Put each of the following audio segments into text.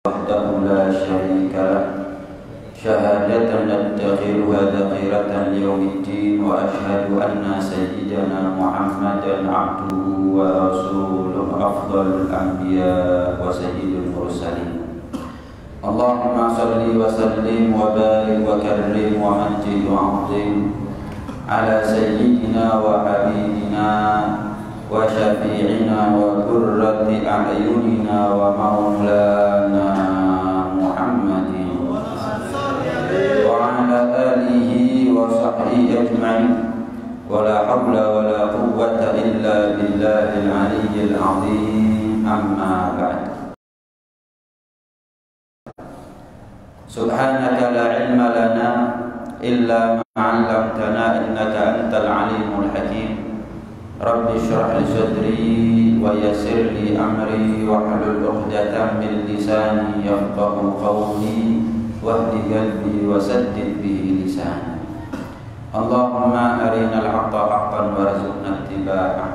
وحده لا شريك له شهادة نتخذها ذخيرة ليوم الدين وأشهد أن سيدنا محمدا عبده ورسوله أفضل الأنبياء وسيد المرسلين اللهم صل وسلم وبارك وكرم ومجد وعظم على سيدنا وحبيبنا وشفيعنا وقرة أعيننا ومولانا محمد وعلى آله وصحبه أجمعين ولا حول ولا قوة إلا بالله العلي العظيم أما بعد سبحانك لا علم لنا إلا ما علمتنا إنك أنت العليم الحكيم رب اشرح لي صدري ويسر لي أمري واحلل عقدة من لساني يفقه قولي واهد قلبي وسدد به لساني اللهم أرنا الحق حقا وارزقنا اتباعه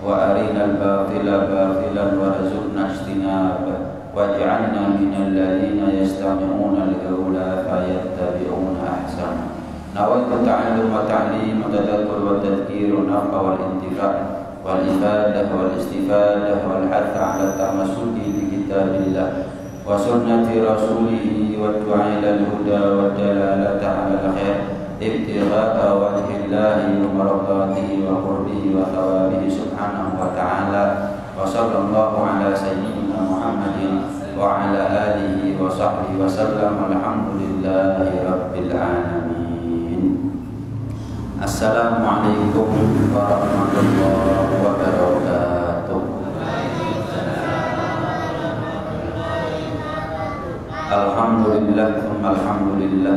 وأرنا الباطل باطلا وارزقنا اجتنابه واجعلنا من الذين يستمعون القول فيتبعون أحسنه نويت التعلم والتعليم والتذكر والتذكير والنفع والانتفاع والإفادة والاستفادة والحث على التمسك بكتاب الله وسنة رسوله والدعاء إلى الهدى والدلالة على الخير ابتغاء وجه الله ومرضاته وقربه وثوابه سبحانه وتعالى وصلى الله على سيدنا محمد وعلى آله وصحبه وسلم الحمد لله رب العالمين. Assalamualaikum warahmatullahi wabarakatuh. Alhamdulillah, alhamdulillah.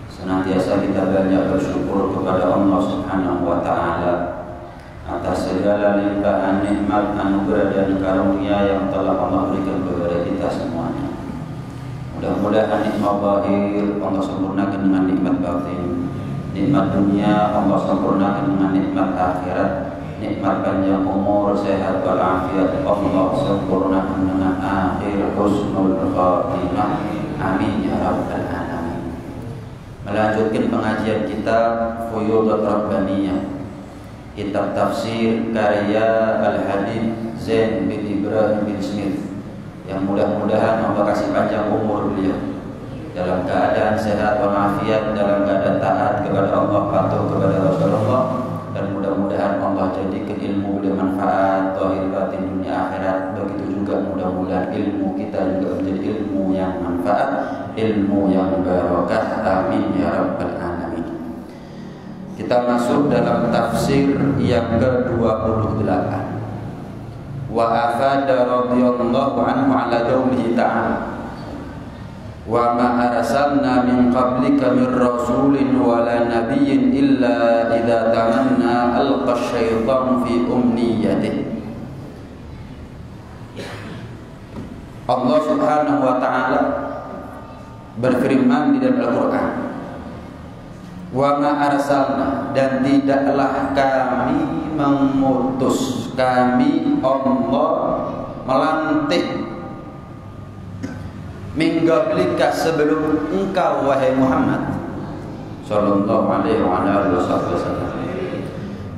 Senantiasa kita banyak bersyukur kepada Allah Subhanahu wa taala atas segala limpahan nikmat, anugerah dan karunia yang telah Allah berikan kepada kita semuanya. Mudah-mudahan nikmat zahir Allah sempurnakan dengan nikmat batin. Nikmat dunia Allah sempurnakan dengan nikmat akhirat. Nikmat panjang umur, sehat walafiat Allah sempurnakan dengan akhir husnul khatimah. Amin ya rabbal alamin. Melanjutkan pengajian kita Fuyudat Rabbaniyah, kitab tafsir karya Al-Habib Zain bin Ibrahim bin Smith, yang mudah-mudahan Allah kasih panjang umur beliau dalam keadaan sehat walafiat, dalam keadaan taat kepada Allah, patuh kepada Rasulullah, dan mudah-mudahan Allah jadikan ilmu bermanfaat zahir batin dunia akhirat. Begitu juga mudah-mudahan ilmu kita juga menjadi ilmu yang manfaat, ilmu yang barakah. Amin ya rabbal alamin. Kita masuk dalam tafsir yang ke-28. Wa afada radhiyallahu anhu ala qaulihi ta'ala wa ma arsalna min qablika min rasulin wala nabiyyin illa idza tamanna alqa asyaitanu fi umniyatihi. Allah Subhanahu wa taala berfirman di dalam Al-Qur'an, wa ma arsalna, dan tidaklah kami mengutus, kami Allah melantik, min qablika, sebelum engkau wahai Muhammad sallallahu alaihi wasallam,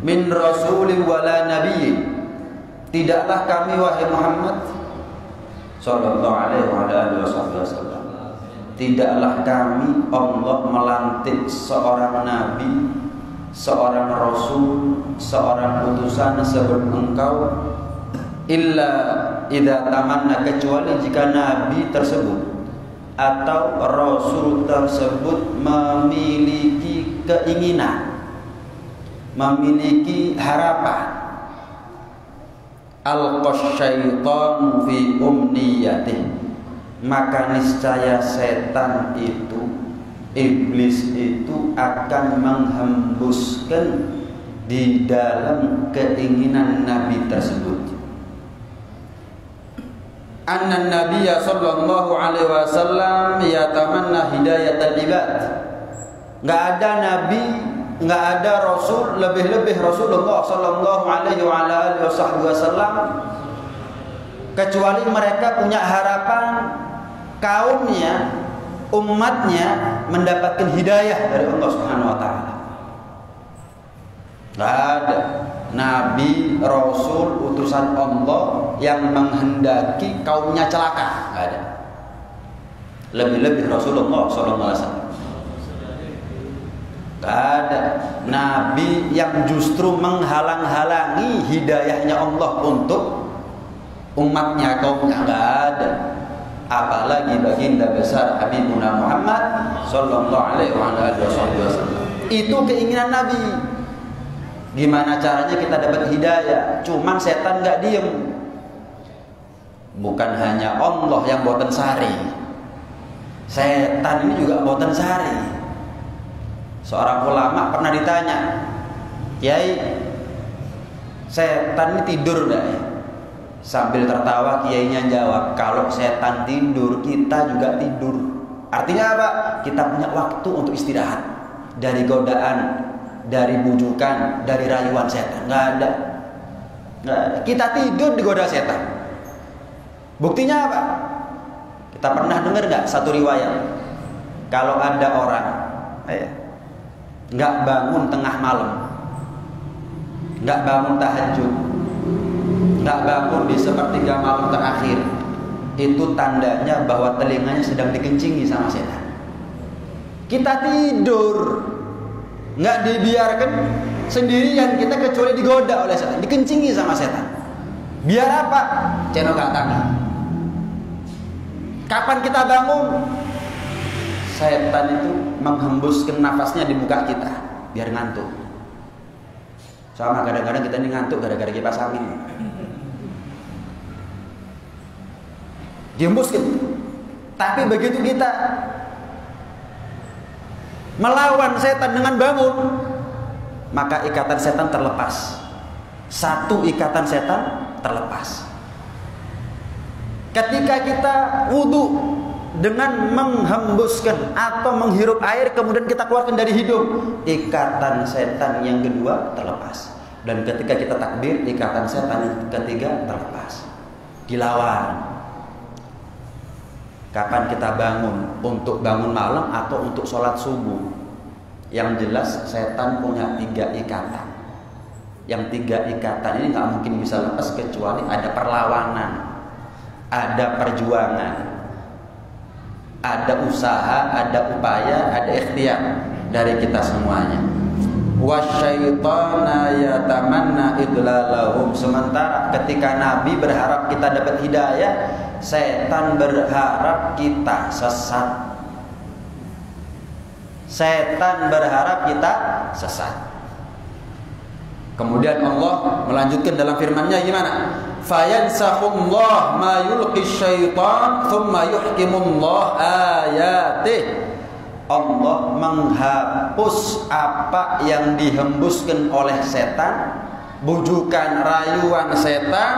min rasulin wala nabiyyin, tidaklah kami wahai Muhammad sallallahu alaihi wasallam, tidaklah kami Allah melantik seorang nabi, seorang rasul, seorang utusan sebelum engkau, illa idza tamanna, kecuali jika nabi tersebut atau rasul tersebut memiliki keinginan, memiliki harapan, alqasyaitanu fi umniyatihi, maka niscaya setan itu, iblis itu akan menghembuskan di dalam keinginan nabi tersebut. Anna Nabiya sallallahu alaihi wasallam yatamanna hidayatal ibad. Enggak ada nabi, enggak ada rasul, lebih-lebih Rasulullah sallallahu alaihi wasallam, kecuali mereka punya harapan kaumnya, umatnya mendapatkan hidayah dari Allah Subhanahu wa taala. Enggak ada nabi, rasul, utusan Allah yang menghendaki kaumnya celaka, enggak ada. Lebih-lebih Rasulullah sallallahu alaihi wasallam. Enggak ada nabi yang justru menghalang-halangi hidayahnya Allah untuk umatnya, kaumnya, enggak ada. Apalagi baginda besar Habibuna Muhammad sallallahu alaihi wasallam. Itu keinginan Nabi. Gimana caranya kita dapat hidayah? Cuman setan nggak diem. Bukan hanya Allah yang boten sari, setan ini juga boten sari. Seorang ulama pernah ditanya, Kiai, setan ini tidur nggak ya? Sambil tertawa kiainya jawab, kalau setan tidur kita juga tidur. Artinya apa? Kita punya waktu untuk istirahat dari godaan, dari bujukan, dari rayuan setan. Nggak ada. Kita tidur digoda setan. Buktinya apa? Kita pernah dengar nggak satu riwayat? Kalau ada orang nggak bangun tengah malam, nggak bangun tahajud, nggak bangun di sepertiga malam terakhir, itu tandanya bahwa telinganya sedang dikencingi sama setan. Kita tidur, nggak dibiarkan sendirian kita kecuali digoda oleh setan, dikencingi sama setan. Biar apa? Cenok tangi. Kapan kita bangun? Setan itu menghembuskan nafasnya di muka kita biar ngantuk. Sama kadang-kadang kita ini ngantuk gara-gara kipas angin. Dihembuskan. Tapi begitu kita melawan setan dengan bangun, maka ikatan setan terlepas. Satu ikatan setan terlepas. Ketika kita wudu dengan menghembuskan atau menghirup air kemudian kita keluarkan dari hidung, ikatan setan yang kedua terlepas. Dan ketika kita takbir, ikatan setan yang ketiga terlepas. Dilawan. Kapan kita bangun? Untuk bangun malam atau untuk sholat subuh? Yang jelas setan punya 3 ikatan. Yang 3 ikatan ini nggak mungkin bisa lepas kecuali ada perlawanan, ada perjuangan, ada usaha, ada upaya, ada ikhtiar dari kita semuanya. Wasyaitana yatamanna idlalahum. Sementara ketika Nabi berharap kita dapat hidayah, setan berharap kita sesat. Setan berharap kita sesat. Kemudian Allah melanjutkan dalam firman-Nya gimana? Fayansahullah ma yulqis syaitan thumma yuhkimullah ayatih. Allah menghapus apa yang dihembuskan oleh setan, bujukan rayuan setan.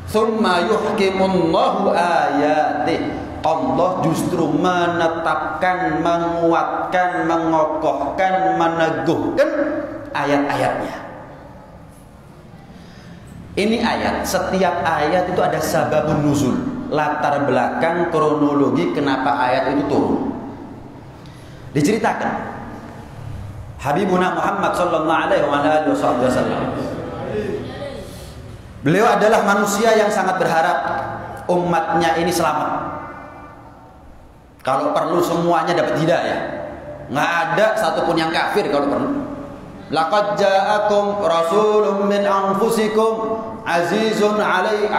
Thumma yuhkimullahu ayatih. Allah justru menetapkan, menguatkan, mengokohkan, meneguhkan ayat-ayatnya. Ini ayat, setiap ayat itu ada sababun nuzul, latar belakang kronologi kenapa ayat itu turun. Diceritakan Habibuna Muhammad sallallahu alaihi wasallam, beliau adalah manusia yang sangat berharap umatnya ini selamat. Kalau perlu semuanya dapat hidayah. Nggak ada satupun yang kafir kalau perlu. Laqad ja'akum rasulun min anfusikum azizun alaihi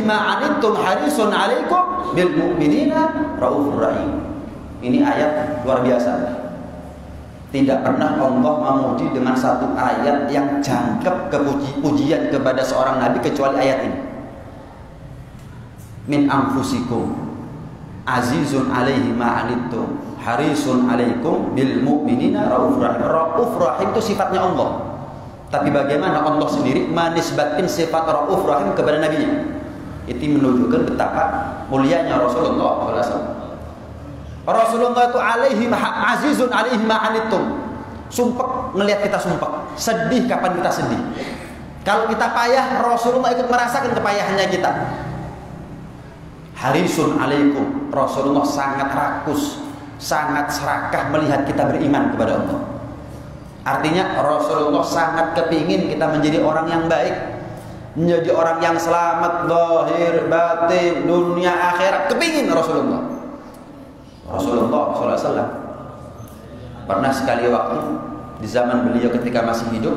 ma anittum harisun alaikum bil mu'minina raufur rahim. Ini ayat luar biasa. Tidak pernah Allah memuji dengan satu ayat yang jangkep pujian kepada seorang nabi kecuali ayat ini. Min anfusikum azizun alaihi ma anittum harisun alaikum bil mu'minina raufur rahim. Rauf rahim itu sifatnya Allah. Tapi bagaimana Allah sendiri menisbatkan sifat rauf rahim kepada nabinya? Itu menunjukkan betapa mulianya Rasulullah SAW. Rasulullah itu azizun alaihi ma anittum. Sumpek ngelihat kita sumpek, sedih kapan kita sedih. Kalau kita payah, Rasulullah ikut merasakan kepayahannya kita. Harisun alaikum, Rasulullah sangat rakus, sangat serakah melihat kita beriman kepada Allah. Artinya Rasulullah sangat kepingin kita menjadi orang yang baik, menjadi orang yang selamat zahir batin dunia akhirat. Kepingin Rasulullah SAW. Pernah sekali waktu di zaman beliau ketika masih hidup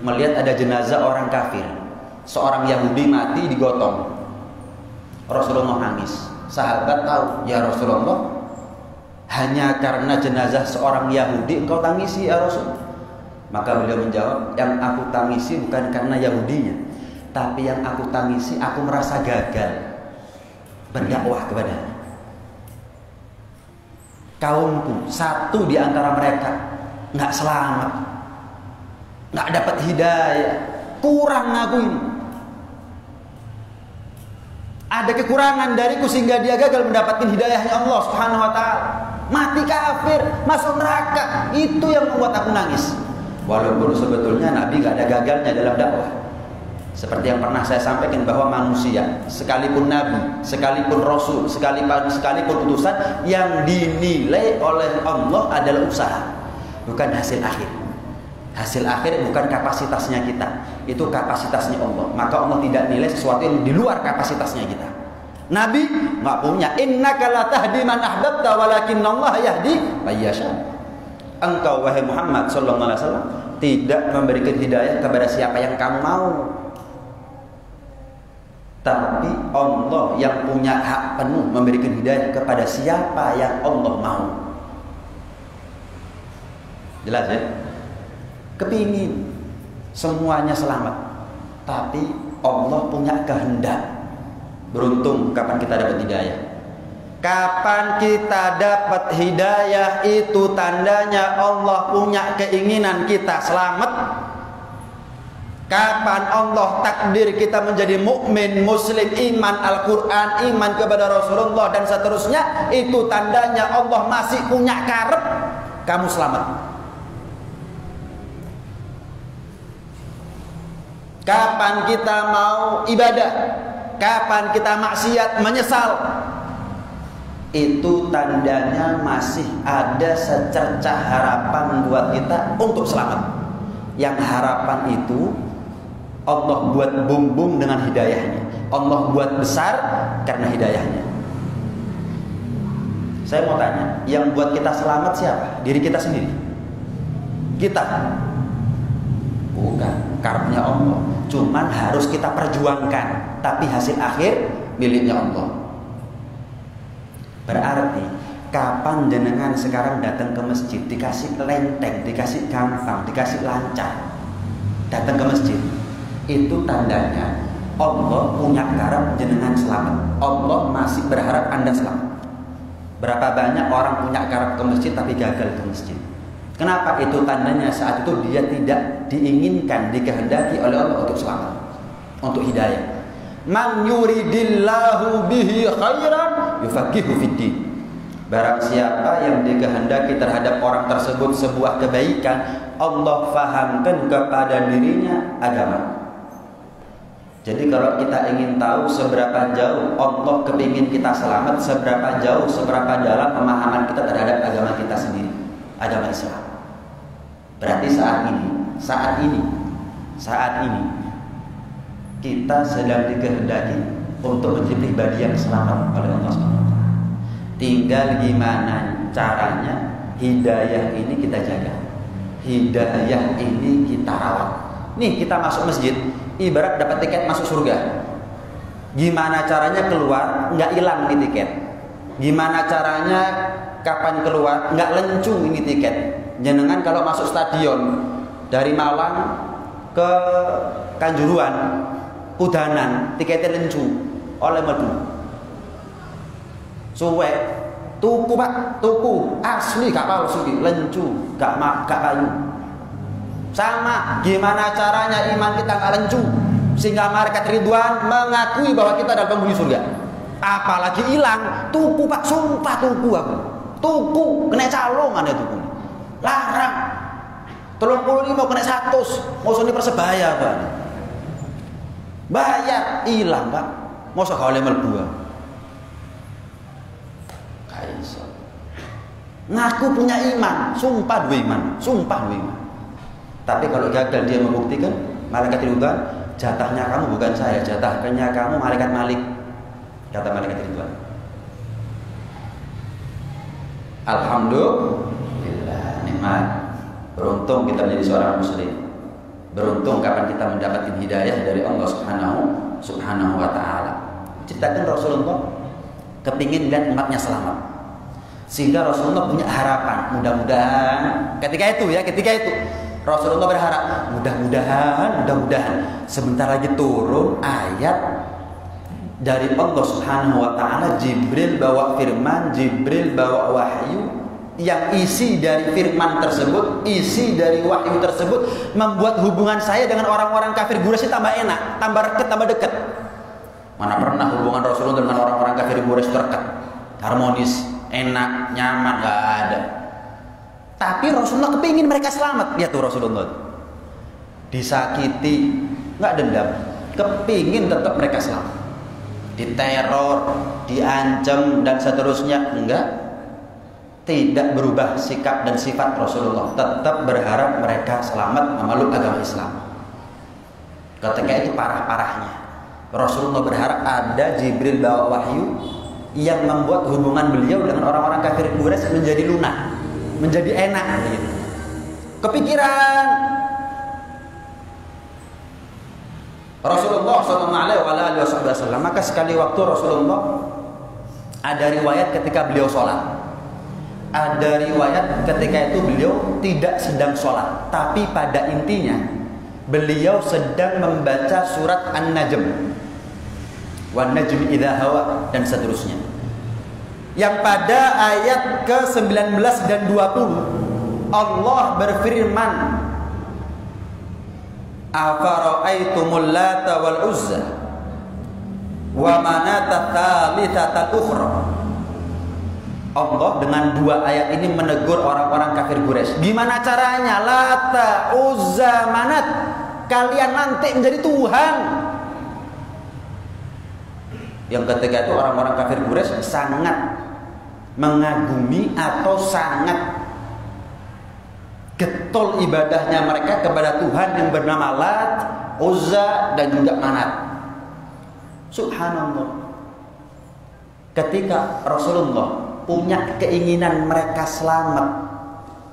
melihat ada jenazah orang kafir, seorang Yahudi mati digotong. Rasulullah nangis. Sahabat tahu, ya Rasulullah, hanya karena jenazah seorang Yahudi engkau tangisi ya Rasul? Maka beliau menjawab, yang aku tangisi bukan karena Yahudinya, tapi yang aku tangisi aku merasa gagal berdakwah kepadanya. Kaumku, satu di antara mereka nggak selamat, nggak dapat hidayah, kurang aku ini. Ada kekurangan dariku sehingga dia gagal mendapatkan hidayahnya Allah Subhanahu wa taala. Mati kafir, masuk neraka. Itu yang membuat aku nangis. Walaupun sebetulnya Nabi gak ada gagalnya dalam dakwah. Seperti yang pernah saya sampaikan bahwa manusia, sekalipun Nabi, sekalipun Rasul, sekalipun utusan, yang dinilai oleh Allah adalah usaha, bukan hasil akhir. Hasil akhir bukan kapasitasnya kita, itu kapasitasnya Allah. Maka Allah tidak nilai sesuatu yang di luar kapasitasnya kita. Nabi nggak punya. Innaka la tahdi man ahbabta walakinnallaha yahdi may yasha. Engkau wahai Muhammad sallallahu alaihi wasallam tidak memberikan hidayah kepada siapa yang kamu mau. Tapi Allah yang punya hak penuh memberikan hidayah kepada siapa yang Allah mau. Jelas ya? Kepingin semuanya selamat, tapi Allah punya kehendak. Beruntung kapan kita dapat hidayah. Kapan kita dapat hidayah itu tandanya Allah punya keinginan kita selamat. Kapan Allah takdir kita menjadi mukmin, muslim, iman Al-Quran, iman kepada Rasulullah dan seterusnya, itu tandanya Allah masih punya karep kamu selamat. Kapan kita mau ibadah, kapan kita maksiat, menyesal, itu tandanya masih ada secercah harapan buat kita untuk selamat. Yang harapan itu Allah buat bum-bum dengan hidayahnya, Allah buat besar karena hidayahnya. Saya mau tanya, yang buat kita selamat siapa? Diri kita sendiri? Kita? Bukan, karepnya Allah. Cuman harus kita perjuangkan, tapi hasil akhir miliknya Allah. Berarti kapan jenengan sekarang datang ke masjid dikasih lenteng, dikasih gampang, dikasih lancar, datang ke masjid, itu tandanya Allah punya karep jenengan selamat. Allah masih berharap Anda selamat. Berapa banyak orang punya karep ke masjid tapi gagal ke masjid? Kenapa? Itu tandanya saat itu dia tidak diinginkan, dikehendaki oleh Allah untuk selamat, untuk hidayah. Man yuridillahu bihi khairan yufaqihu fiddin. Barang siapa yang dikehendaki terhadap orang tersebut sebuah kebaikan, Allah fahamkan kepada dirinya agama. Jadi kalau kita ingin tahu seberapa jauh Allah kepingin kita selamat, seberapa jauh, seberapa dalam pemahaman kita terhadap agama kita sendiri, agama Islam. Berarti saat ini kita sedang dikehendaki untuk menjadi pribadi yang selamat oleh Allah SWT. Tinggal gimana caranya hidayah ini kita jaga, hidayah ini kita rawat. Nih kita masuk masjid, ibarat dapat tiket masuk surga. Gimana caranya keluar nggak hilang ini tiket? Gimana caranya kapan keluar nggak lencung ini tiket? Jenengan kalau masuk stadion dari Malang ke Kanjuruhan, Kudanan, tiketnya lencu oleh medu. Suwek, tuku pak, tuku asli gak palsu, lencu, gak payu. Sama, gimana caranya iman kita gak lencu sehingga malaikat Ridwan mengakui bahwa kita adalah penghuni surga. Apalagi hilang, tuku pak, sumpah tuku aku, tuku kena calong ada tuku. Larang 35 kena 100 mau di Persebaya Pak. Bayar, hilang Pak. Mosok gak oleh mlebu. Kaiso. Ngaku punya iman, sumpah dua iman, sumpah dua iman. Tapi kalau gagal dia membuktikan, malaikat Ridwan, jatahnya kamu bukan saya, jatahnya kamu malaikat Malik. Kata malaikat Ridwan. Alhamdulillah, nikmat. Beruntung kita menjadi seorang muslim. Beruntung kapan kita mendapatkan hidayah dari Allah Subhanahu wa taala. Ceritakan Rasulullah kepingin lihat umatnya selamat. Sehingga Rasulullah punya harapan, mudah-mudahan ketika itu Rasulullah berharap, mudah-mudahan sebentar lagi turun ayat dari Allah Subhanahu wa taala, Jibril bawa firman, Jibril bawa wahyu, yang isi dari firman tersebut, isi dari wahyu tersebut membuat hubungan saya dengan orang-orang kafir Quraisy tambah enak, tambah dekat. Mana pernah hubungan Rasulullah dengan orang-orang kafir Quraisy dekat, harmonis, enak, nyaman, gak ada. Tapi Rasulullah kepingin mereka selamat. Lihat tuh Rasulullah, disakiti, nggak dendam, kepingin tetap mereka selamat. Diteror, diancam dan seterusnya, enggak. Tidak berubah sikap dan sifat Rasulullah, tetap berharap mereka selamat memeluk agama Islam. Ketika itu parah-parahnya, Rasulullah berharap ada Jibril bawa wahyu yang membuat hubungan beliau dengan orang-orang kafir Quraisy menjadi lunak, menjadi enak gitu. Kepikiran Rasulullah SAW. Maka sekali waktu Rasulullah, ada riwayat ketika beliau sholat, ada riwayat ketika itu beliau tidak sedang sholat, tapi pada intinya beliau sedang membaca surat An-Najm, wan najmi idza hawa, dan seterusnya, yang pada ayat ke-19 dan 20 Allah berfirman, afara'aitumul lata wal uzza wa manata tsalitsatal ukhra. Allah dengan dua ayat ini menegur orang-orang kafir Quraisy. Gimana caranya? Lata, Uzza, Manat, kalian nanti menjadi Tuhan. Yang ketika itu orang-orang kafir Quraisy sangat mengagumi atau sangat getol ibadahnya mereka kepada Tuhan yang bernama Lat, Uzza, dan juga Manat. Subhanallah. Ketika Rasulullah punya keinginan mereka selamat,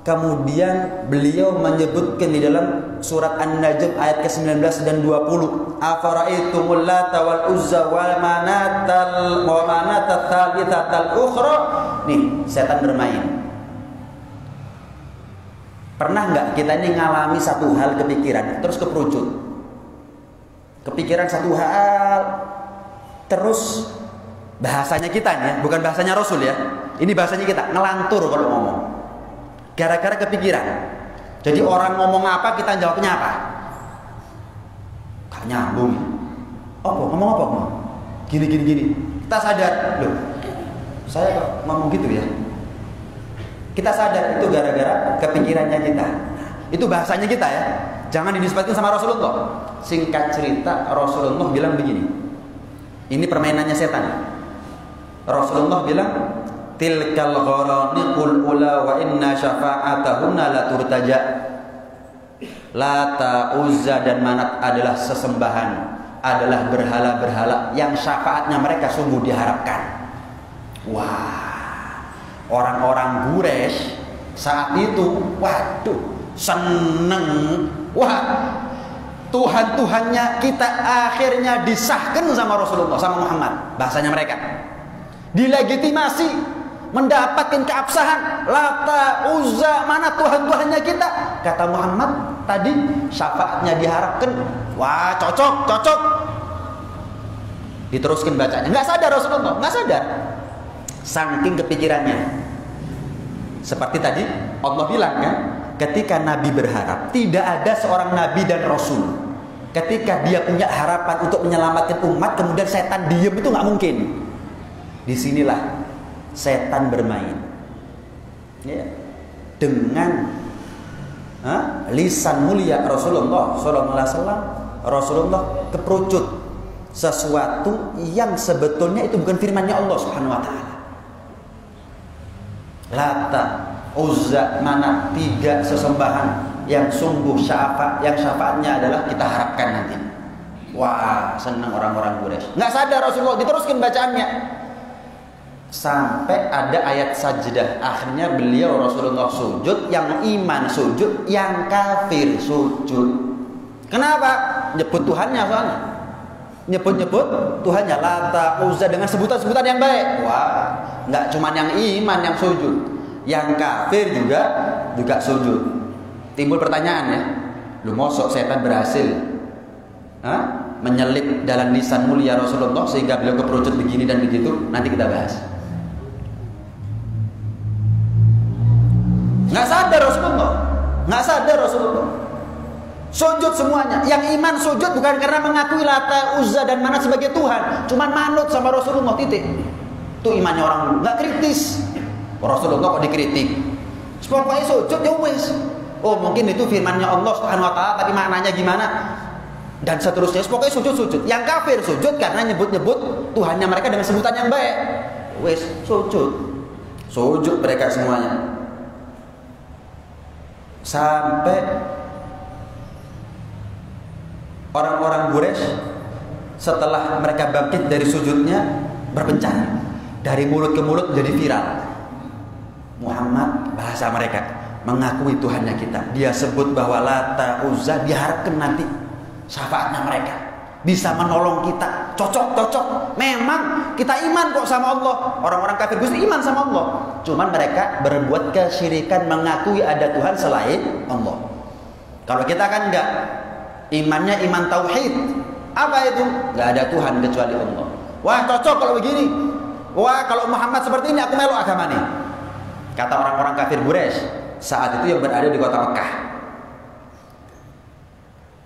kemudian beliau menyebutkan di dalam surat An-Najm ayat ke-19 dan 20, afara'aitumul lata wal uzza wa manatal tsalitsatal ukhra. Nih, setan bermain. Pernah nggak kita ini ngalami satu hal kepikiran terus keperucut? Kepikiran satu hal terus, bahasanya kita ya, bukan bahasanya Rasul ya. Ini bahasanya kita, ngelantur kalau ngomong. Gara-gara kepikiran. Jadi orang ngomong apa, kita jawabnya apa? Gak nyambung. Apa? Ngomong apa? Gini. Kita sadar, loh, saya kok ngomong gitu ya. Kita sadar itu gara-gara kepikirannya kita. Itu bahasanya kita ya. Jangan dinisbatkan sama Rasulullah. Singkat cerita, Rasulullah bilang begini. Ini permainannya setan. Rasulullah bilang, tilkal gharaniqul ula wa inna syafa'atahunna la turtaja. Lata, Uzza, dan Manat adalah sesembahan, adalah berhala-berhala yang syafaatnya mereka sungguh diharapkan. Wah, orang-orang Quraisy saat itu, waduh, seneng. Wah, Tuhan-Tuhannya kita akhirnya disahkan sama Rasulullah, sama Muhammad. Bahasanya mereka dilegitimasi, mendapatkan keabsahan. Lata, Uzza, mana Tuhan-Tuhannya kita. Kata Muhammad tadi, syafaatnya diharapkan. Wah, cocok. Diteruskan bacanya. Nggak sadar Rasulullah, nggak sadar. Saking kepikirannya. Seperti tadi Allah bilang kan, ketika Nabi berharap, tidak ada seorang Nabi dan Rasul ketika dia punya harapan untuk menyelamatkan umat, kemudian setan diem, itu nggak mungkin. Disinilah setan bermain ya, dengan lisan mulia Rasulullah SAW. Rasulullah keperucut, sesuatu yang sebetulnya itu bukan firman-Nya Allah Subhanahu wa taala. Lata, Uzza, Manat, 3 sesembahan yang sungguh syafaatnya adalah kita harapkan nanti. Wah, senang orang-orang Quraisy. Nggak sadar Rasulullah, diteruskan bacaannya sampai ada ayat sajdah. Akhirnya beliau Rasulullah sujud, yang iman sujud, yang kafir sujud. Kenapa? Nyebut Tuhannya soalnya. Nyebut Tuhannya, Lata, Uzza dengan sebutan-sebutan yang baik. Wah, nggak cuma yang iman yang sujud, yang kafir juga sujud. Timbul pertanyaan ya, lu mosok setan berhasil menyelip dalam lisan mulia Rasulullah sehingga beliau keperucut begini dan begitu? Nanti kita bahas. Nggak sadar Rasulullah. Sujud semuanya. Yang iman sujud bukan karena mengakui Lata, Uzza dan Manat sebagai Tuhan, cuman manut sama Rasulullah, titik. Itu imannya orang nggak kritis. Rasulullah kok dikritik? Pokoknya sujud ya wes. Oh, mungkin itu firman-Nya Allah Subhanahu wa taala, tapi maknanya gimana? Dan seterusnya. Pokoknya sujud. Yang kafir sujud karena nyebut-nyebut Tuhannya mereka dengan sebutan yang baik. Wes, sujud mereka semuanya. Sampai orang-orang Quraisy setelah mereka bangkit dari sujudnya berpencar. Dari mulut ke mulut jadi viral. Muhammad, bahasa mereka, mengakui Tuhannya kita. Dia sebut bahwa Lata, Uzza diharapkan nanti syafaatnya mereka bisa menolong kita. Cocok. Memang kita iman kok sama Allah. Orang-orang kafir Quraisy iman sama Allah. Cuman mereka berbuat kesyirikan, mengakui ada Tuhan selain Allah. Kalau kita kan enggak. Imannya iman tauhid. Apa itu? Enggak ada Tuhan kecuali Allah. Wah, cocok kalau begini. Wah, kalau Muhammad seperti ini aku melok agama nih. Kata orang-orang kafir Quraisy saat itu yang berada di kota Mekah.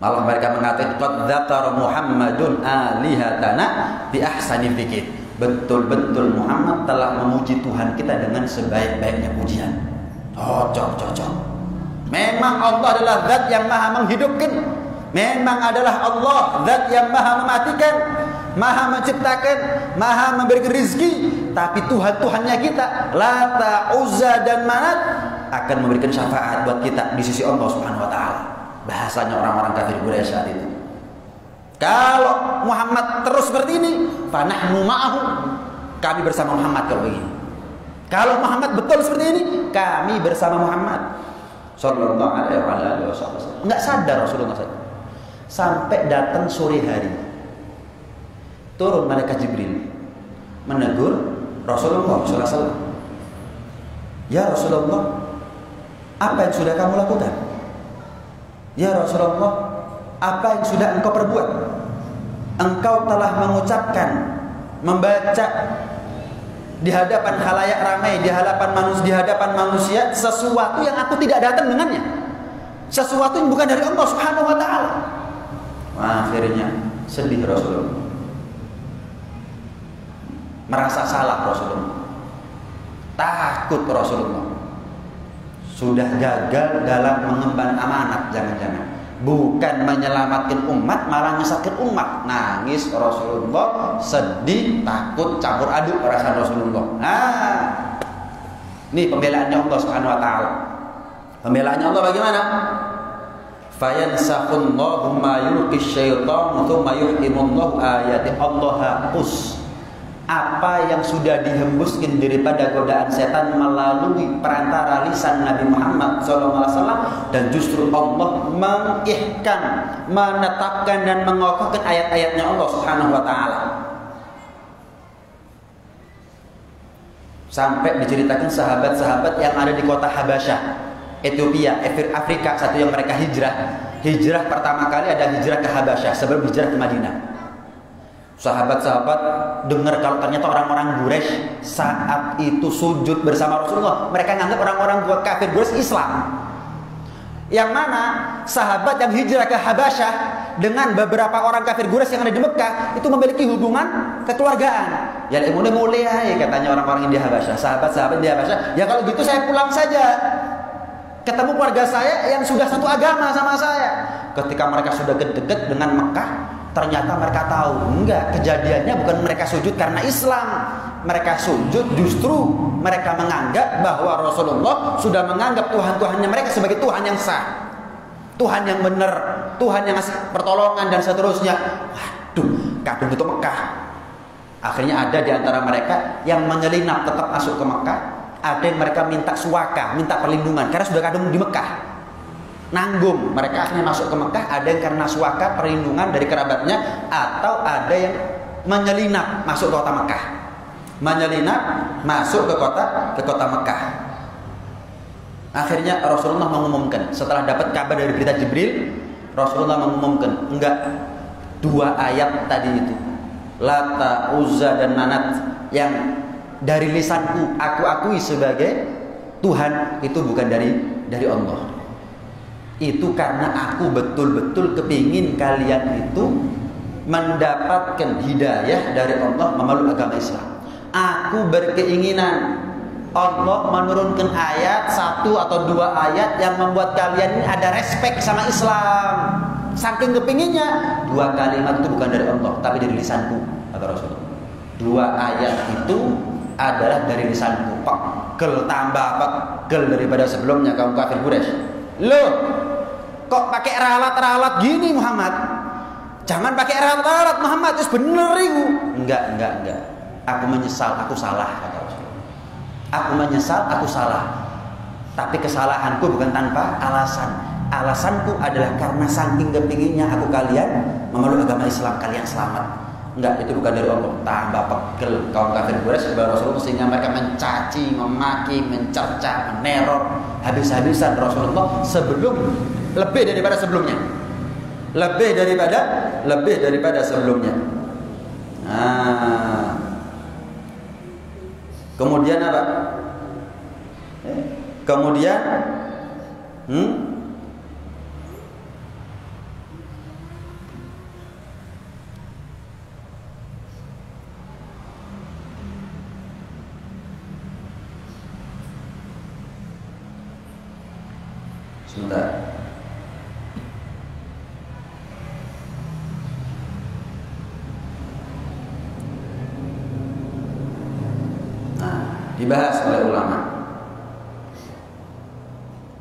Malah mereka mengatakan qad dzakara Muhammadun alihatana bi ahsani dzikr. Betul-betul Muhammad telah memuji Tuhan kita dengan sebaik-baiknya pujian. Cocok. Memang Allah adalah zat yang maha menghidupkan. Memang adalah Allah zat yang maha mematikan, maha menciptakan, maha memberikan rezeki. Tapi Tuhannya kita, Lata, Uzza dan Manat, akan memberikan syafaat buat kita di sisi Allah Subhanahu wa taala. Bahasanya orang-orang kafir Quraisy saat itu. Kalau Muhammad terus seperti ini, fanahnu ma'ahu. Kami bersama Muhammad kalau begini. Kalau Muhammad betul seperti ini, kami bersama Muhammad sallallahu alaihi wasallam. Enggak sadar Rasulullah SAW. Sampai datang sore hari. Turun malaikat Jibril menegur Rasulullah SAW. Ya Rasulullah, apa yang sudah kamu lakukan? Ya Rasulullah, apa yang sudah engkau perbuat? Engkau telah mengucapkan, membaca di hadapan khalayak ramai, di hadapan manusia sesuatu yang aku tidak datang dengannya. Sesuatu yang bukan dari Allah Subhanahu wa taala. Akhirnya sedih Rasulullah. Merasa salah Rasulullah. Takut Rasulullah. Sudah gagal dalam mengemban amanat, jangan-jangan. Bukan menyelamatkan umat, malah nyesatkan umat. Nangis Rasulullah, sedih, takut, campur aduk perasaan Rasulullah. Ini pembelaannya Allah Subhanahu wa taala. Pembelaannya Allah bagaimana? Fayansakhullahu ma yulqis syaitan tsumma yuhimullahu ayati. Allah hapus apa yang sudah dihembuskan daripada godaan setan melalui perantara lisan Nabi Muhammad SAW, dan justru Allah mengihkan, menetapkan dan mengokohkan ayat-ayatnya Allah Subhanahu wa taala. Sampai diceritakan sahabat-sahabat yang ada di kota Habasyah, Ethiopia, Afrika, satu yang mereka hijrah pertama kali ada hijrah ke Habasyah sebelum hijrah ke Madinah. Sahabat-sahabat dengar kalau ternyata orang-orang Quraisy saat itu sujud bersama Rasulullah. Mereka nganggap orang-orang kafir Quraisy Islam. Yang mana sahabat yang hijrah ke Habasyah dengan beberapa orang kafir Quraisy yang ada di Mekah itu memiliki hubungan kekeluargaan. Ya mulai katanya orang-orang yang di Habasyah, sahabat-sahabat di Habasyah, ya kalau gitu saya pulang saja. Ketemu keluarga saya yang sudah satu agama sama saya. Ketika mereka sudah dekat dengan Mekah, Ternyata mereka tahu, enggak, kejadiannya bukan mereka sujud karena Islam. Mereka sujud justru mereka menganggap bahwa Rasulullah sudah menganggap Tuhan-Tuhannya mereka sebagai Tuhan yang sah, Tuhan yang benar, Tuhan yang ngasih pertolongan dan seterusnya. Waduh, kadung itu Mekah. Akhirnya ada di antara mereka yang menyelinap tetap masuk ke Mekah. Ada yang mereka minta suaka, minta perlindungan karena sudah kadung di Mekah. Nanggung, mereka akhirnya masuk ke Mekah. Ada yang karena suaka perlindungan dari kerabatnya, atau ada yang menyelinap masuk ke kota Mekah. Menyelinap masuk ke kota Mekah. Akhirnya Rasulullah mengumumkan, setelah dapat kabar dari berita Jibril, Rasulullah mengumumkan, enggak, 2 ayat tadi itu, Lata, Uzza dan Manat, yang dari lisanku aku akui sebagai Tuhan, itu bukan dari Allah. Itu karena aku betul-betul kepingin kalian itu mendapatkan hidayah dari Allah memeluk agama Islam. Aku berkeinginan Allah menurunkan ayat 1 atau 2 ayat yang membuat kalian ini ada respect sama Islam. Saking kepinginnya, 2 kalimat itu bukan dari Allah tapi dari lisanku, kata Rasulullah. 2 ayat itu adalah dari lisanku. Pekel tambah pekel daripada sebelumnya kaum kafir Quraisy. Loh, kok pakai ralat-ralat gini Muhammad? Jangan pakai ralat-ralat Muhammad, itu bener itu. Enggak. Aku menyesal, aku salah, kata Rasulullah. Aku menyesal, aku salah. Tapi kesalahanku bukan tanpa alasan. Alasanku adalah karena saking kepinginnya aku kalian memeluk agama Islam, kalian selamat. Enggak, itu bukan dari Allah. Tambah pegel kaum kafir Quraisy kepada Rasulullah sehingga mereka mencaci, memaki, mencerca, meneror habis-habisan Rasulullah lebih daripada sebelumnya. Lebih daripada sebelumnya. Nah, kemudian apa? Kemudian sebentar. Dibahas oleh ulama.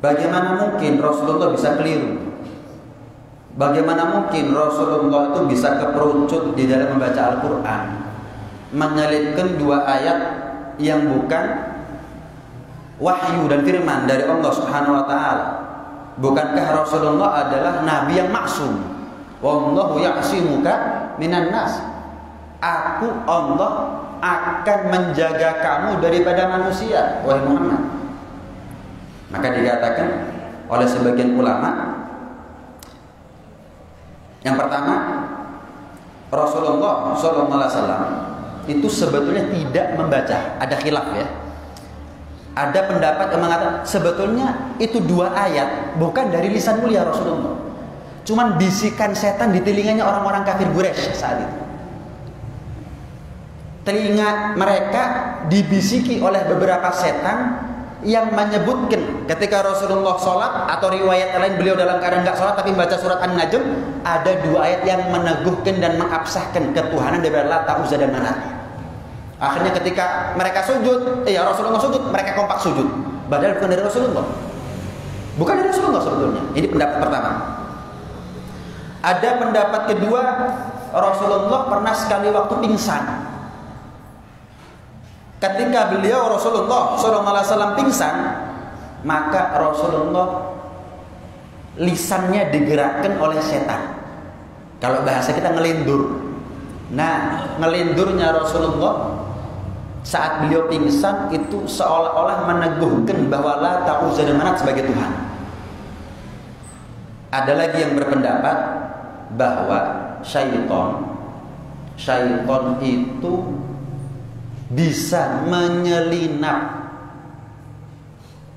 Bagaimana mungkin Rasulullah bisa keliru? Bagaimana mungkin Rasulullah itu bisa keperucut di dalam membaca Al-Quran, menyelipkan 2 ayat yang bukan wahyu dan firman dari Allah Subhanahu wa taala? Bukankah Rasulullah adalah nabi yang maksum? Wallahu ya'simuka minan nas. Aku, Allah, akan menjaga kamu daripada manusia, wahai Muhammad. Maka dikatakan oleh sebagian ulama, yang pertama, Rasulullah SAW itu sebetulnya tidak membaca. Ada khilaf ya. Ada pendapat yang mengatakan sebetulnya itu 2 ayat bukan dari lisan mulia Rasulullah, cuman bisikan setan di telinganya orang-orang kafir Quraisy saat itu. Telinga mereka dibisiki oleh beberapa setan yang menyebutkan ketika Rasulullah sholat, atau riwayat lain beliau dalam keadaan nggak sholat tapi membaca surat An-Najm, ada 2 ayat yang meneguhkan dan mengabsahkan ketuhanan dari Lata, Uzza dan Manat. Akhirnya ketika mereka sujud, Rasulullah sujud, mereka kompak sujud. Padahal bukan dari Rasulullah. Bukan dari Rasulullah sebetulnya. Ini pendapat pertama. Ada pendapat kedua, Rasulullah pernah sekali waktu pingsan. Ketika beliau Rasulullah SAW pingsan, maka Rasulullah lisannya digerakkan oleh setan. Kalau bahasa kita ngelindur. Nah, ngelindurnya Rasulullah saat beliau pingsan itu seolah-olah meneguhkan bahwa Lata, Uzza dan Manat sebagai Tuhan. Ada lagi yang berpendapat bahwa syaitan itu bisa menyelinap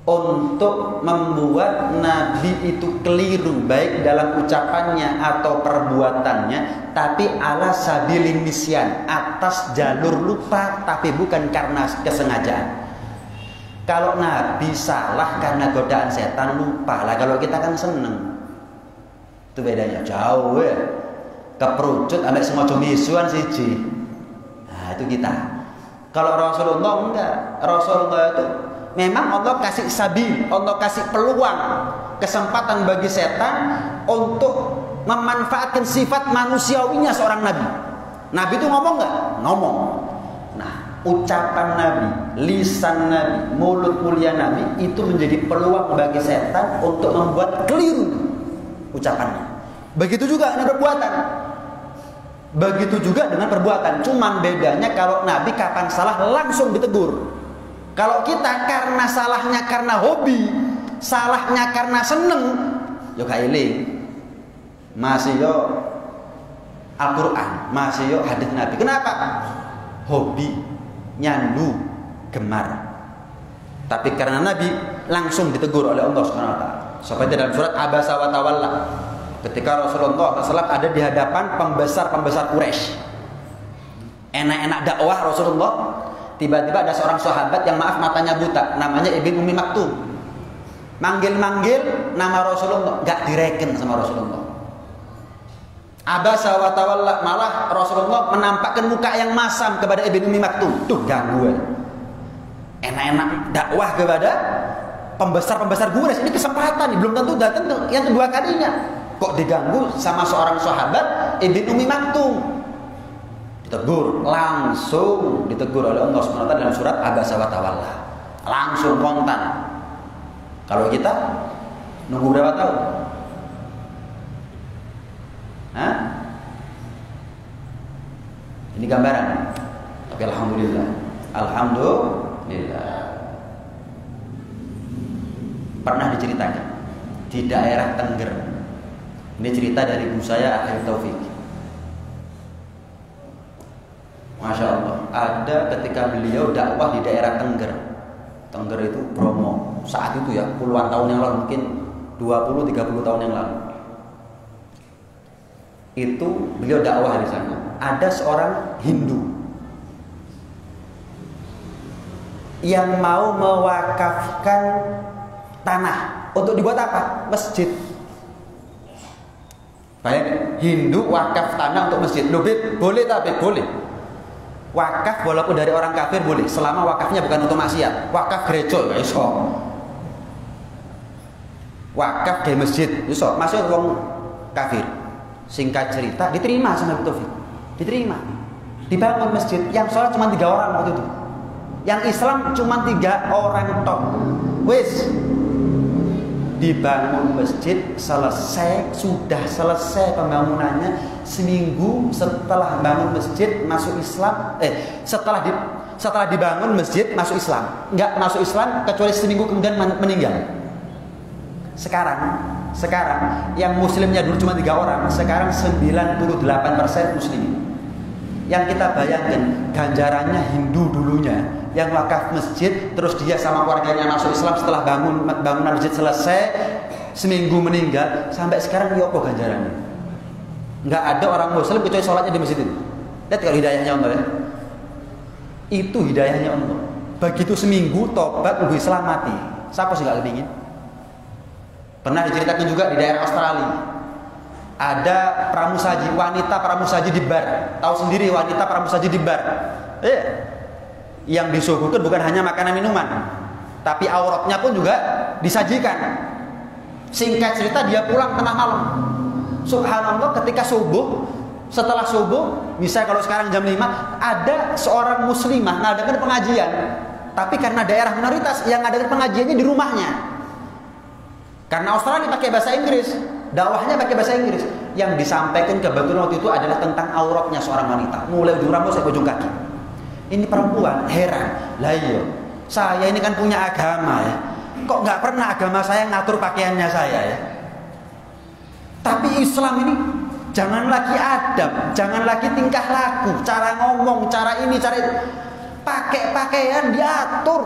untuk membuat Nabi itu keliru baik dalam ucapannya atau perbuatannya, tapi ala sabilin nisyan, atas jalur lupa tapi bukan karena kesengajaan. Kalau Nabi salah karena godaan setan, lupa lah. Kalau kita kan seneng, itu bedanya jauh ya. keperucut ambek sengaja misuan siji. Nah, itu kita. Kalau Rasulullah enggak. Rasulullah itu memang Allah kasih sabil, Allah kasih peluang, kesempatan bagi setan untuk memanfaatkan sifat manusiawinya seorang nabi. Nabi itu ngomong enggak? Ngomong. Nah, ucapan nabi, lisan nabi, mulut mulia nabi itu menjadi peluang bagi setan untuk membuat keliru ucapannya. Begitu juga dengan perbuatan. Begitu juga dengan perbuatan. Cuman bedanya kalau nabi kapan salah langsung ditegur. Kalau kita karena salahnya karena hobi, salahnya karena seneng, yo kailing. Masih yo Al-Qur'an, masih yo hadis Nabi. Kenapa? Hobi, nyandu, gemar. Tapi karena Nabi langsung ditegur oleh Allah Subhanahu wa taala. Seperti dalam surat Abasa wa Tawalla. Ketika Rasulullah SAW ada di hadapan pembesar-pembesar Quraisy. Enak-enak dakwah Rasulullah, tiba-tiba ada seorang sahabat yang maaf matanya buta, namanya Ibnu Ummi Maktum. Manggil-manggil nama Rasulullah, enggak direken sama Rasulullah. Abasa wa tawalla, malah Rasulullah menampakkan muka yang masam kepada Ibnu Ummi Maktum. Tuh gangguan. Enak-enak dakwah kepada pembesar-pembesar Quraisy. Ini kesempatan nih, belum tentu datang yang kedua kalinya. Kok diganggu sama seorang sahabat Ibnu Ummi Maktum? Ditegur, langsung ditegur oleh Allah SWT dalam surat Abasa wa Tawalla. Langsung kontan. Kalau kita nunggu berapa tahun? Hah? Ini gambaran. Tapi alhamdulillah. Alhamdulillah. Pernah diceritakan di daerah Tengger. Ini cerita dari ibu saya Akhir Taufik. Masya Allah, ada ketika beliau dakwah di daerah Tengger. Tengger itu Bromo. Saat itu ya, puluhan tahun yang lalu, mungkin 20-30 tahun yang lalu. Itu beliau dakwah di sana. Ada seorang Hindu yang mau mewakafkan tanah untuk dibuat apa? Masjid. Baik, Hindu wakaf tanah untuk masjid. Lubit boleh tapi boleh. Wakaf walaupun dari orang kafir boleh, selama wakafnya bukan untuk maksiat. Wakaf gereja ya iso. Wakaf di masjid iso. Masuk wong kafir. Singkat cerita diterima sama Abu Taufik. Diterima. Dibangun masjid yang sholat cuma 3 orang waktu itu. Yang Islam cuma 3 orang tok. Wis dibangun masjid selesai, sudah selesai pembangunannya. Seminggu setelah bangun masjid masuk Islam, setelah dibangun masjid masuk Islam. Enggak masuk Islam kecuali seminggu kemudian meninggal. Sekarang yang muslimnya dulu cuma 3 orang, sekarang 98% muslimin. Yang kita bayangkan ganjarannya Hindu dulunya yang wakaf masjid, terus dia sama keluarganya masuk Islam setelah bangunan masjid selesai, seminggu meninggal, sampai sekarang dia apa ganjarannya? Nggak ada orang muslim kecuali sholatnya di masjid itu. Lihat kalau hidayahnya Allah ya. Itu hidayahnya Allah. Begitu seminggu tobat nunggu Islam mati. Siapa sih nggak kepingin? Pernah diceritakan juga di daerah Australia. Ada pramusaji, wanita pramusaji di bar. Tahu sendiri wanita pramusaji di bar. Yang disuguhkan bukan hanya makanan minuman, tapi auratnya pun juga disajikan. Singkat cerita dia pulang tengah malam. Subhanallah, ketika subuh, setelah subuh, misalnya kalau sekarang jam 5, ada seorang muslimah ngadakan pengajian. Tapi karena daerah minoritas, yang ngadakan pengajiannya di rumahnya. Karena Australia pakai bahasa Inggris, dakwahnya pakai bahasa Inggris. Yang disampaikan kebetulan waktu itu adalah tentang auratnya seorang wanita, mulai ujung rambut sampai ujung kaki. Ini perempuan heran, lah iya, saya ini kan punya agama ya, kok nggak pernah agama saya ngatur pakaiannya saya ya. Tapi Islam ini jangan lagi adab, jangan lagi tingkah laku, cara ngomong, cara ini, cara itu, pakai pakaian diatur.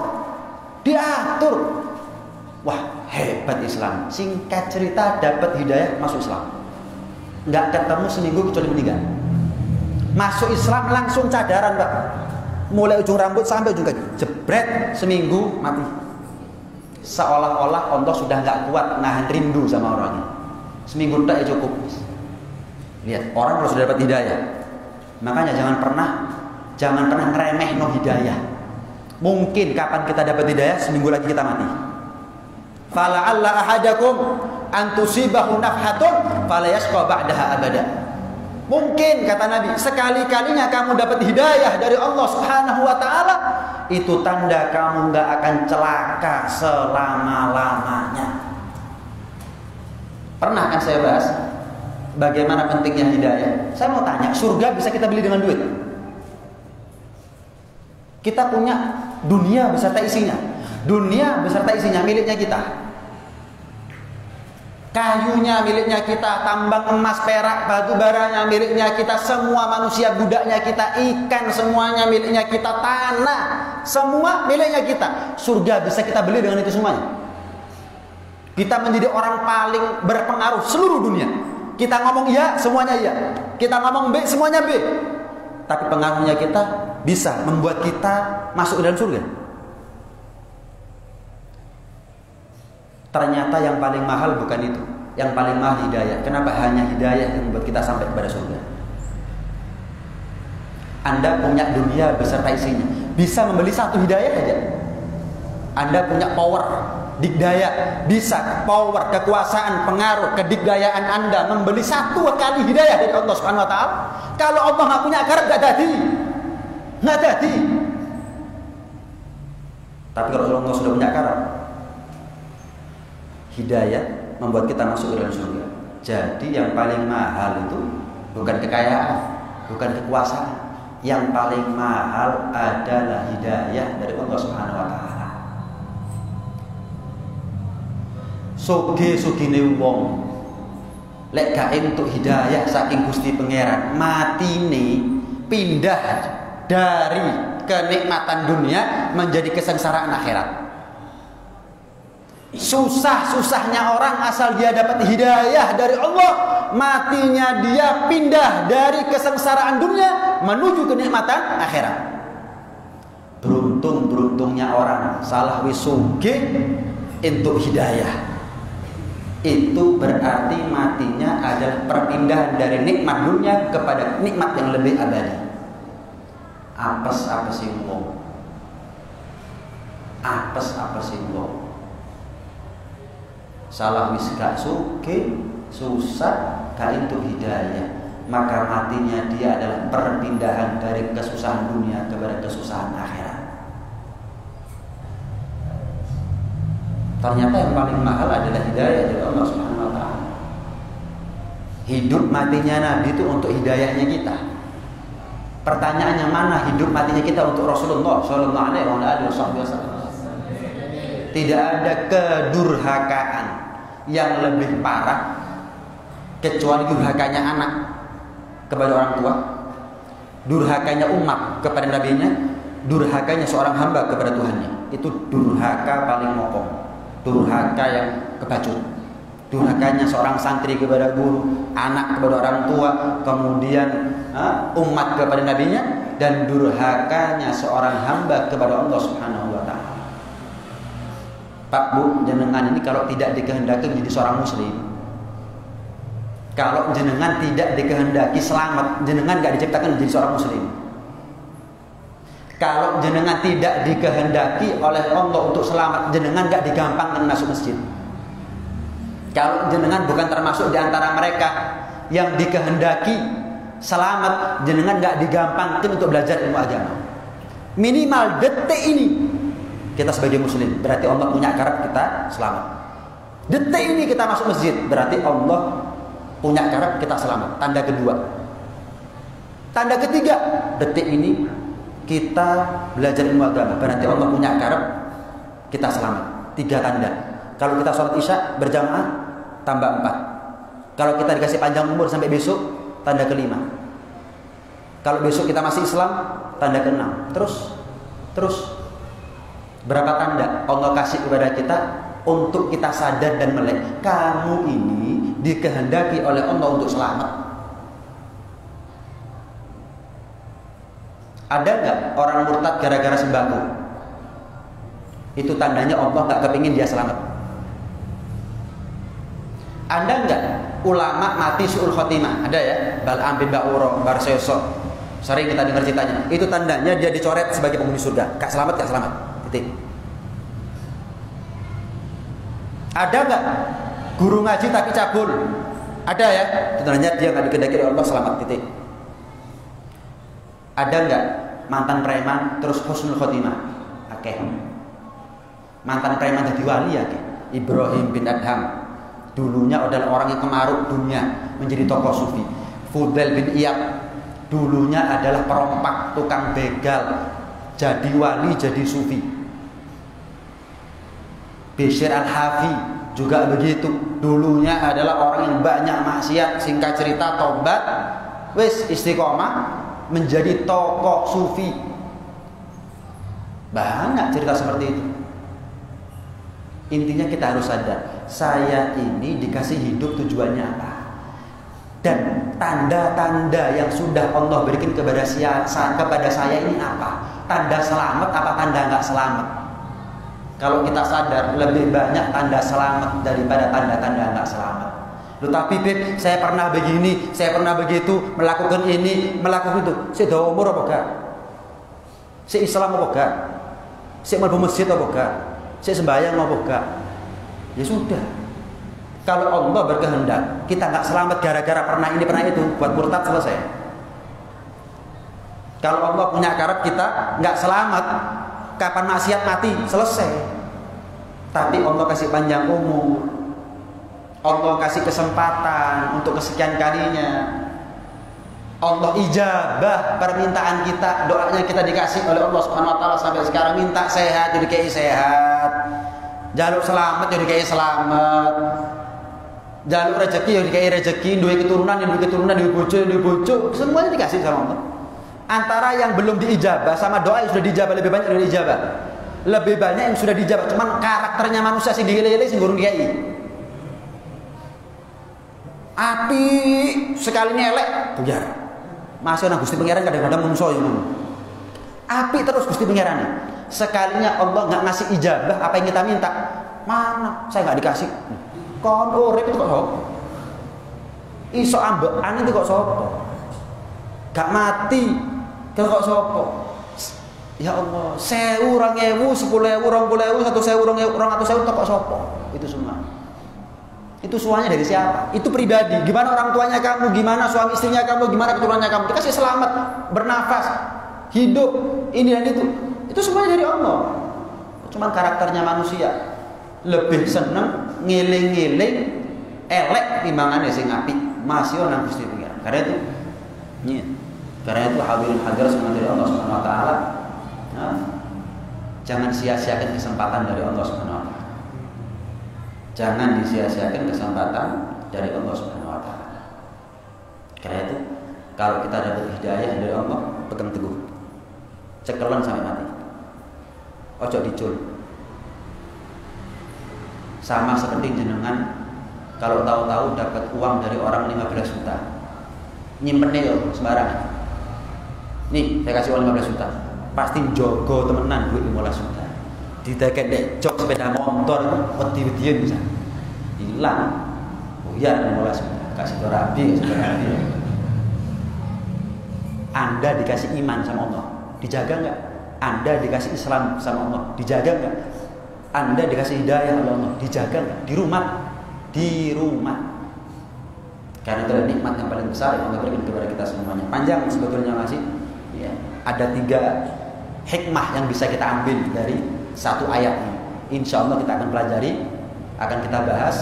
Wah, hebat Islam. Singkat cerita dapat hidayah masuk Islam. Nggak ketemu seminggu kecuali meninggal. Masuk Islam langsung cadaran, Pak. Mulai ujung rambut sampai ujung kaki. Jebret, seminggu mati. Seolah-olah Allah sudah nggak kuat nahan rindu sama orangnya. Seminggu tak cukup. Lihat, orang kalau sudah dapat hidayah, makanya jangan pernah ngeremeh no hidayah. Mungkin kapan kita dapat hidayah, seminggu lagi kita mati. Fala'alla ahadakum an tusibahu nafhatun fala yashqa ba'daha abada. Mungkin kata Nabi, sekali-kalinya kamu dapat hidayah dari Allah Subhanahu wa taala, itu tanda kamu enggak akan celaka selama-lamanya. Pernah kan saya bahas bagaimana pentingnya hidayah. Saya mau tanya, surga bisa kita beli dengan duit? Kita punya dunia beserta isinya. Dunia beserta isinya miliknya kita. Kayunya miliknya kita, tambang emas, perak, batu baranya miliknya kita, semua manusia budaknya kita, ikan semuanya miliknya kita, tanah semua miliknya kita. Surga bisa kita beli dengan itu semuanya. Kita menjadi orang paling berpengaruh seluruh dunia. Kita ngomong iya, semuanya iya. Kita ngomong B, semuanya B. Tapi pengaruhnya kita bisa membuat kita masuk ke dalam surga. Ternyata yang paling mahal bukan itu. Yang paling mahal hidayah. Kenapa hanya hidayah yang membuat kita sampai kepada surga? Anda punya dunia beserta isinya, bisa membeli satu hidayah saja. Anda punya power, dikdaya, bisa power, kekuasaan, pengaruh, kedikdayaan Anda membeli satu kali hidayah dari Allah Subhanahu wa taala. Kalau Allah nggak punya akarat, nggak jadi. Tapi kalau Allah sudah punya akarat, hidayah membuat kita masuk ke dalam surga. Jadi yang paling mahal itu bukan kekayaan, bukan kekuasaan. Yang paling mahal adalah hidayah dari Allah Subhanahu wa taala. Sugih-sugihne wong lek gak entuk hidayah saking Gusti Pangeran, matine pindah dari kenikmatan dunia menjadi kesengsaraan akhirat. Susah-susahnya orang asal dia dapat hidayah dari Allah, matinya dia pindah dari kesengsaraan dunia menuju kenikmatan akhirat. Beruntung-beruntungnya orang salah wis sugih entuk hidayah. Itu berarti matinya adalah perpindahan dari nikmat dunia kepada nikmat yang lebih abadi. Apes sih wong. Salah wis gak sugih, susah gak entuk hidayah, maka matinya dia adalah perpindahan dari kesusahan dunia kepada kesusahan akhirat. Ternyata yang paling mahal adalah hidayah dari Allah Subhanahu wa taala. Hidup matinya Nabi itu untuk hidayahnya kita. Pertanyaannya, mana hidup matinya kita untuk Rasulullah sallallahu alaihi wasallam? Tidak ada kedurhakaan yang lebih parah kecuali durhakanya anak kepada orang tua, durhakanya umat kepada nabinya, durhakanya seorang hamba kepada Tuhannya. Itu durhaka paling mokong, durhaka yang kebacut. Durhakanya seorang santri kepada guru, anak kepada orang tua, kemudian umat kepada nabinya, dan durhakanya seorang hamba kepada Allah Subhanahu wa taala. Pak Bu, jenengan ini kalau tidak dikehendaki menjadi seorang muslim, kalau jenengan tidak dikehendaki selamat, jenengan gak diciptakan menjadi seorang muslim. Kalau jenengan tidak dikehendaki oleh Allah untuk selamat, jenengan gak digampangkan masuk masjid. Kalau jenengan bukan termasuk di antara mereka yang dikehendaki selamat, jenengan gak digampangkan untuk belajar ilmu agama. Minimal detik ini kita sebagai muslim, berarti Allah punya akarat kita selamat. Detik ini kita masuk masjid, berarti Allah punya akarat kita selamat. Tanda kedua. Tanda ketiga, detik ini kita belajar ilmu agama, berarti Allah punya akarat kita selamat. 3 tanda. Kalau kita sholat isya berjamaah, tambah 4. Kalau kita dikasih panjang umur sampai besok, tanda ke-5. Kalau besok kita masih Islam, tanda ke-6. Terus berapa tanda Allah kasih kepada kita untuk kita sadar dan melek, kamu ini dikehendaki oleh Allah untuk selamat. Ada nggak orang murtad gara-gara sembako? Itu tandanya Allah nggak kepingin dia selamat. Ada nggak ulama mati su'ul khotimah? Ada ya? Bal'am bin Ba'ura, Barseso. Sering kita dengar ceritanya. Itu tandanya dia dicoret sebagai penghuni surga. Gak selamat, gak selamat. Titik. Ada nggak guru ngaji tapi cabul? Ada ya? Itu tandanya dia nggak dikehendaki oleh Allah, selamat. Titik. Ada nggak mantan preman terus husnul khotimah? Oke. Mantan preman jadi wali ya? Ibrahim bin Adham. Dulunya adalah orang yang kemaruk dunia, menjadi tokoh sufi. Fudail bin Iyad. Dulunya adalah perompak, tukang begal, jadi wali, jadi sufi. Bishr al-Hafi juga begitu. Dulunya adalah orang yang banyak maksiat, singkat cerita tobat, wis istiqomah, menjadi tokoh sufi. Banyak cerita seperti itu. Intinya kita harus sadar, saya ini dikasih hidup tujuannya apa? Dan tanda-tanda yang sudah Allah berikan kepada saya ini apa? Tanda selamat apa tanda nggak selamat? Kalau kita sadar, lebih banyak tanda selamat daripada tanda-tanda nggak selamat. Loh tapi Beb, saya pernah begini, saya pernah begitu, melakukan ini, melakukan itu. Saya dah umur apa enggak? Saya Islam apa enggak? Saya mau masjid apa enggak? Saya sembahyang apa enggak? Ya sudah. Kalau Allah berkehendak kita nggak selamat gara-gara pernah ini pernah itu, buat murtad selesai. Kalau Allah punya karat kita nggak selamat, kapan maksiat mati selesai. Tapi Allah kasih panjang umur, Allah kasih kesempatan untuk kesekian kalinya. Allah ijabah permintaan kita, doanya kita dikasih oleh Allah Subhanahu Wa Taala sampai sekarang. Minta sehat jadi kayak sehat, jaluk selamat jadi kayak selamat. Jalur rezeki yang dikasih rezeki, duwe keturunan, duwe bojo, semuanya dikasih sama Allah. Antara yang belum diijabah sama doa yang sudah diijabah, lebih banyak yang diijabah. Lebih banyak yang sudah diijabah, cuman karakternya manusia sing dilele sing gurung dikai. Api sekali elek buyar. Masih ana Gusti Pangeran kadang-kadang menungso ngono. Api terus Gusti Pangeran. Sekalinya Allah enggak ngasih ijabah apa yang kita minta. Mana? Saya enggak dikasih. Kon urip itu kok sapa? Iso ambekan itu kok sapa? Gak mati kok sapa? Ya Allah, 1000, 2000, 10.000, 20.000, 1.000, 2.000, 200.000 kok sapa? Itu semua. Itu semuanya dari siapa? Itu pribadi. Gimana orang tuanya kamu, gimana suami istrinya kamu, gimana keturunannya kamu. Dikasih selamat, bernafas, hidup, ini dan itu. Itu semuanya dari Allah. Cuman karakternya manusia lebih seneng ngiling-ngiling elek timbangannya sing apik. Masih nang Gusti Pangeran. Karena itu karena itu hadirin hadirat semua dari Allah Subhanahu Wa Taala. Nah, jangan sia-siakan kesempatan dari Allah Subhanahu Wa Taala. Jangan disia-siakan kesempatan dari Allah Subhanahu Wa Taala. Karena itu kalau kita dapat hidayah dari Allah, pegang teguh, cekelan sampai mati. Ojo dicul. Sama seperti jenengan kalau tahu-tahu dapat uang dari orang 15 juta, nyimpennya yo sembarangan. Nih, saya kasih uang 15 juta, pasti jogo temenan duit 15 juta. Diteken dek jok sepeda motor, wedi-wedian bisa hilang. Oh iya 15 juta, kasih rabi, Anda dikasih iman sama Allah, dijaga nggak? Anda dikasih Islam sama Allah, dijaga nggak? Anda dikasih hidayah oleh Allah, dijaga nggak? Di rumah. Karena itu adalah nikmat yang paling besar yang Allah berikan kepada kita semuanya. Panjang sebetulnya masih. Ya, ada 3 hikmah yang bisa kita ambil dari satu ayat ini. Insya Allah kita akan pelajari, akan kita bahas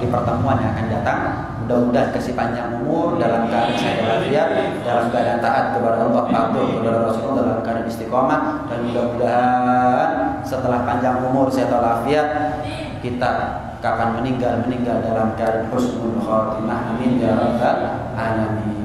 di pertemuan yang akan datang. Mudah-mudahan kasih panjang umur dalam keadaan sehat walafiat, dalam keadaan taat kepada Allah, patuh kepada Rasulullah, dalam keadaan istiqomah, dan mudah-mudahan setelah panjang umur sehat walafiat kita kapan meninggal dalam keadaan husnul khotimah. Amin ya rabbal alamin.